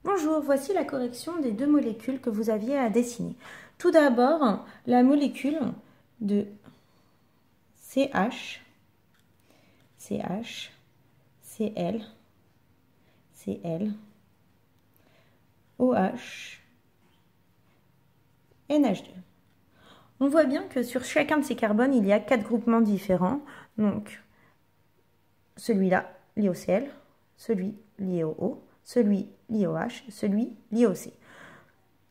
Bonjour, voici la correction des deux molécules que vous aviez à dessiner. Tout d'abord, la molécule de CH, Cl, Cl, OH, NH2. On voit bien que sur chacun de ces carbones, il y a 4 groupements différents. Donc, celui-là lié au Cl, celui lié au O, celui lié au H, celui lié au C.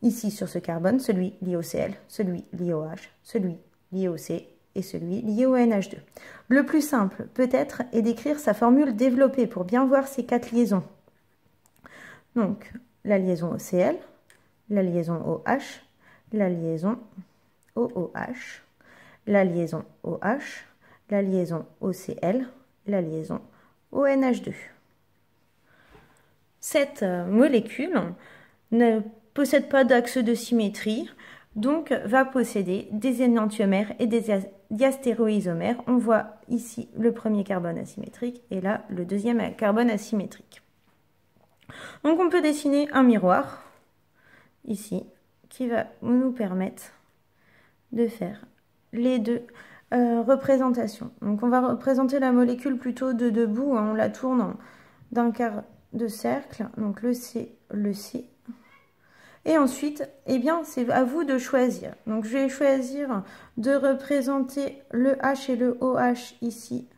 Ici, sur ce carbone, celui lié au Cl, celui lié au H, celui lié au C et celui lié au NH2. Le plus simple, peut-être, est d'écrire sa formule développée pour bien voir ces 4 liaisons. Donc, la liaison au Cl, la liaison au H, la liaison au OH, la liaison au H, la liaison au Cl, la liaison au NH2. Cette molécule ne possède pas d'axe de symétrie, donc va posséder des énantiomères et des diastéréoisomères. On voit ici le premier carbone asymétrique et là le deuxième carbone asymétrique. Donc on peut dessiner un miroir ici qui va nous permettre de faire les deux représentations. Donc on va représenter la molécule plutôt de debout, on la tourne d'un quart de cercle, donc le C. Et ensuite, eh bien, c'est à vous de choisir. Donc, je vais choisir de représenter le H et le OH ici,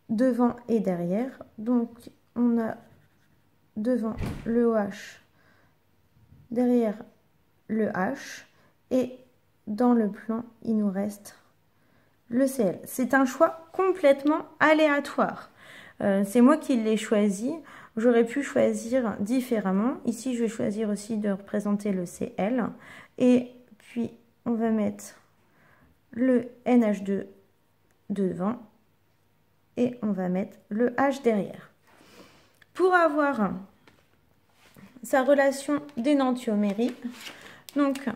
devant et derrière. Donc, on a devant le OH, derrière le H, et dans le plan, il nous reste le Cl. C'est un choix complètement aléatoire. C'est moi qui l'ai choisi. J'aurais pu choisir différemment. Ici, je vais choisir aussi de représenter le Cl. Et puis, on va mettre le NH2 devant. Et on va mettre le H derrière. Pour avoir sa relation d'énantiomérie, donc,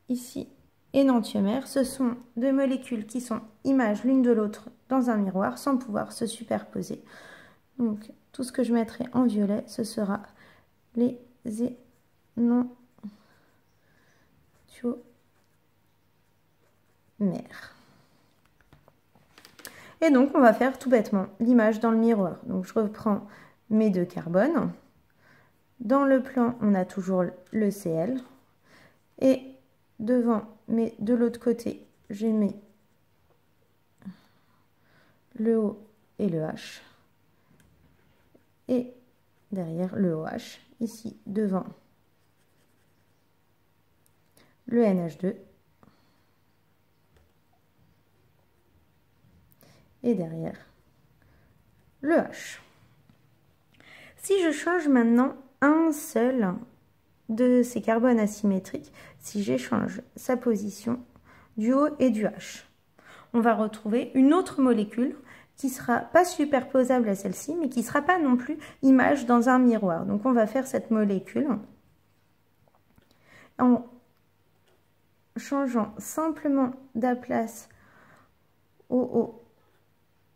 ici, énantiomère, ce sont deux molécules qui sont images l'une de l'autre dans un miroir sans pouvoir se superposer. Donc, tout ce que je mettrai en violet, ce sera les énantiomères. Et donc, on va faire tout bêtement l'image dans le miroir. Donc, je reprends mes deux carbones. Dans le plan, on a toujours le Cl. Et devant, mais de l'autre côté, j'ai mis le O et le H. Et derrière le OH, ici devant le NH2 et derrière le H. Si je change maintenant un seul de ces carbones asymétriques, si j'échange sa position du O et du H, on va retrouver une autre molécule qui ne sera pas superposable à celle-ci, mais qui ne sera pas non plus image dans un miroir. Donc on va faire cette molécule en changeant simplement la place au O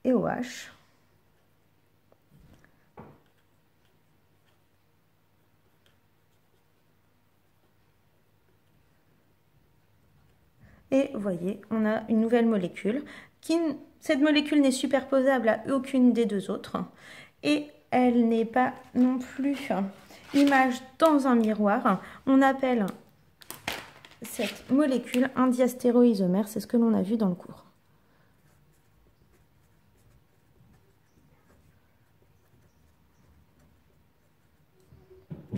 et au H. Et vous voyez, on a une nouvelle molécule. Cette molécule n'est superposable à aucune des deux autres. Et elle n'est pas non plus image dans un miroir. On appelle cette molécule un diastéréoisomère. C'est ce que l'on a vu dans le cours.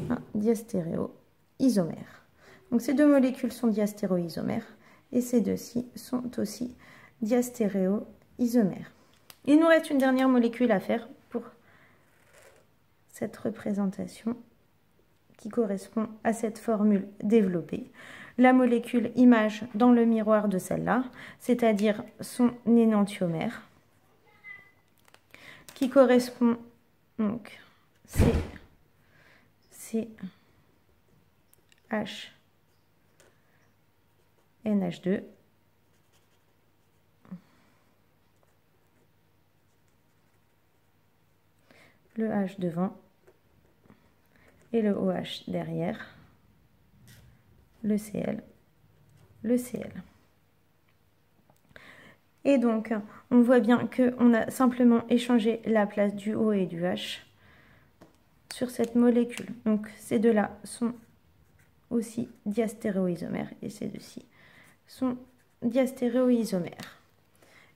Un diastéréoisomère. Donc ces deux molécules sont diastéréoisomères. Et ces deux-ci sont aussi diastéréoisomères. Il nous reste une dernière molécule à faire pour cette représentation qui correspond à cette formule développée. La molécule image dans le miroir de celle-là, c'est-à-dire son énantiomère, qui correspond donc CH NH2 le H devant et le OH derrière, le Cl, le Cl. Et donc, on voit bien qu'on a simplement échangé la place du O et du H sur cette molécule. Donc, ces deux-là sont aussi diastéréoisomères et ces deux-ci sont diastéréoisomères.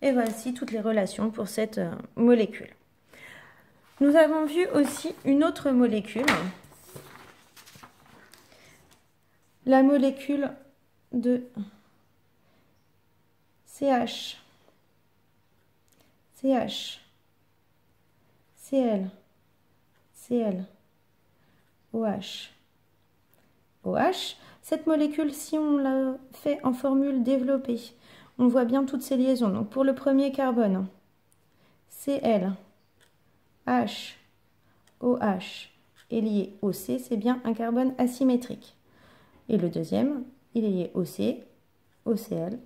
Et voici toutes les relations pour cette molécule. Nous avons vu aussi une autre molécule, la molécule de CH, Cl, OH. OH, cette molécule, si on la fait en formule développée, on voit bien toutes ces liaisons. Donc pour le premier carbone, Cl, H, OH est lié au C, c'est bien un carbone asymétrique. Et le deuxième, il est lié au C, au Cl,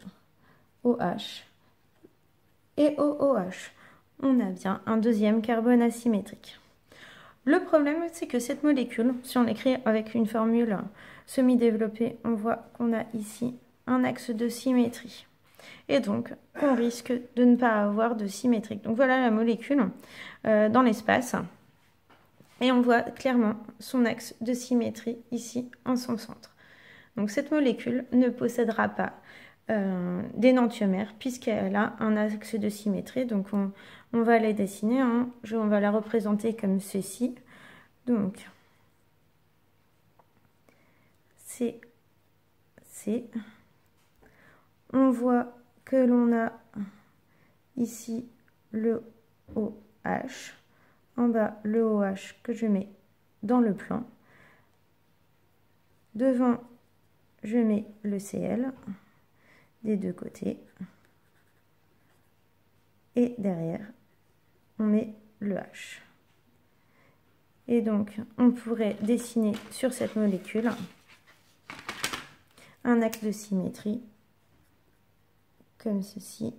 OH et au OH. On a bien un deuxième carbone asymétrique. Le problème, c'est que cette molécule, si on l'écrit avec une formule semi-développée, on voit qu'on a ici un axe de symétrie. Et donc, on risque de ne pas avoir de symétrique. Donc voilà la molécule dans l'espace. Et on voit clairement son axe de symétrie ici en son centre. Donc cette molécule ne possédera pas d'énantiomère puisqu'elle a un axe de symétrie. Donc on va les dessiner, hein. On va la représenter comme ceci. Donc C. On voit que l'on a ici le OH. En bas, le OH que je mets dans le plan. Devant, je mets le Cl des deux côtés. Et derrière, on met le H. Et donc, on pourrait dessiner sur cette molécule un axe de symétrie, comme ceci.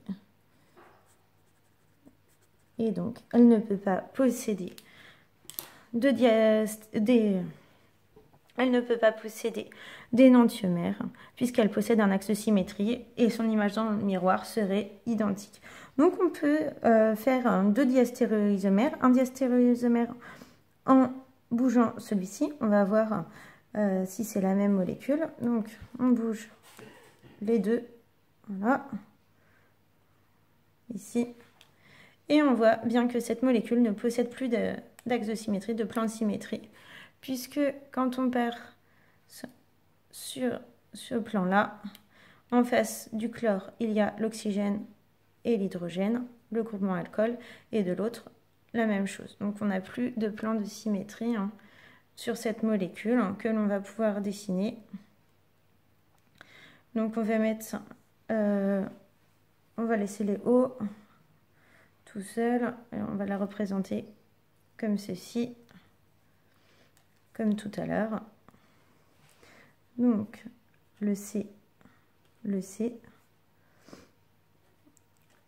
Et donc, elle ne peut pas posséder d'énantiomère puisqu'elle possède un axe de symétrie et son image dans le miroir serait identique. Donc on peut faire deux diastéréoisomères, un diastéréoisomère en bougeant celui-ci. On va voir si c'est la même molécule. Donc on bouge les deux, voilà, ici. Et on voit bien que cette molécule ne possède plus d'axe de symétrie, de plan de symétrie, puisque quand on perd sur ce plan-là, en face du chlore, il y a l'oxygène et l'hydrogène, le groupement alcool, et de l'autre, la même chose. Donc on n'a plus de plan de symétrie sur cette molécule que l'on va pouvoir dessiner. Donc on va mettre, on va laisser les O tout seul, et on va la représenter comme ceci, comme tout à l'heure. Donc le C,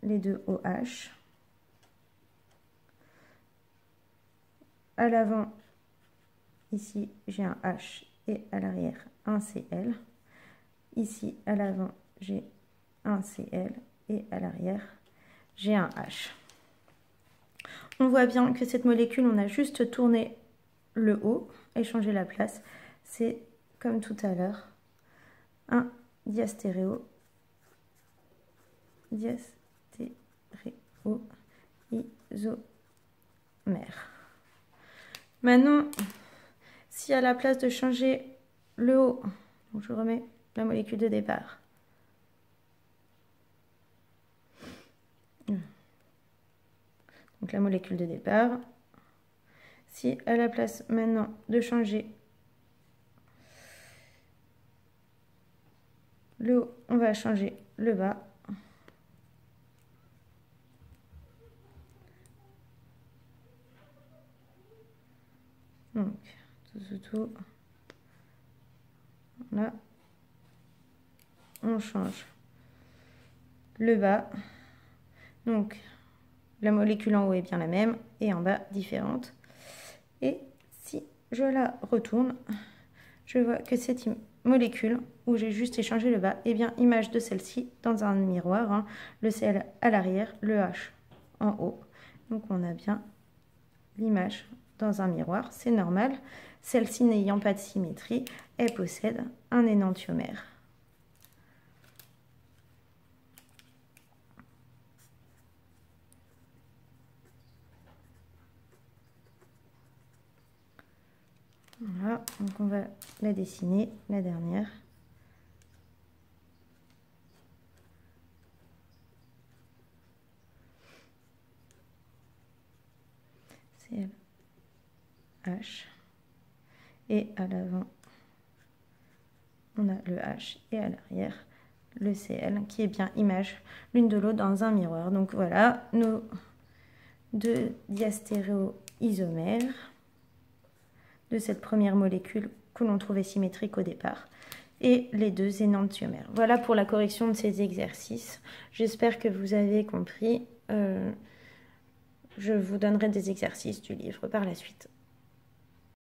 les deux OH. À l'avant, ici j'ai un H et à l'arrière un Cl. Ici à l'avant j'ai un Cl et à l'arrière j'ai un H. On voit bien que cette molécule, on a juste tourné le O et changé la place. C'est comme tout à l'heure un diastéréoisomère. Maintenant, si à la place de changer le O, donc je remets la molécule de départ. Donc la molécule de départ. Si à la place maintenant de changer le haut, on va changer le bas. Donc tout. Là, on change le bas. Donc la molécule en haut est bien la même et en bas différente. Et si je la retourne, je vois que cette molécule, où j'ai juste échangé le bas, et bien image de celle-ci dans un miroir, hein, le Cl à l'arrière, le H en haut. Donc on a bien l'image dans un miroir, c'est normal. Celle-ci n'ayant pas de symétrie, elle possède un énantiomère. Voilà, donc on va la dessiner, la dernière. Cl H. Et à l'avant, on a le H et à l'arrière, le Cl, qui est bien image l'une de l'autre dans un miroir. Donc voilà, nos deux diastéréoisomères de cette première molécule que l'on trouvait symétrique au départ, et les deux énantiomères. Voilà pour la correction de ces exercices. J'espère que vous avez compris. Je vous donnerai des exercices du livre par la suite.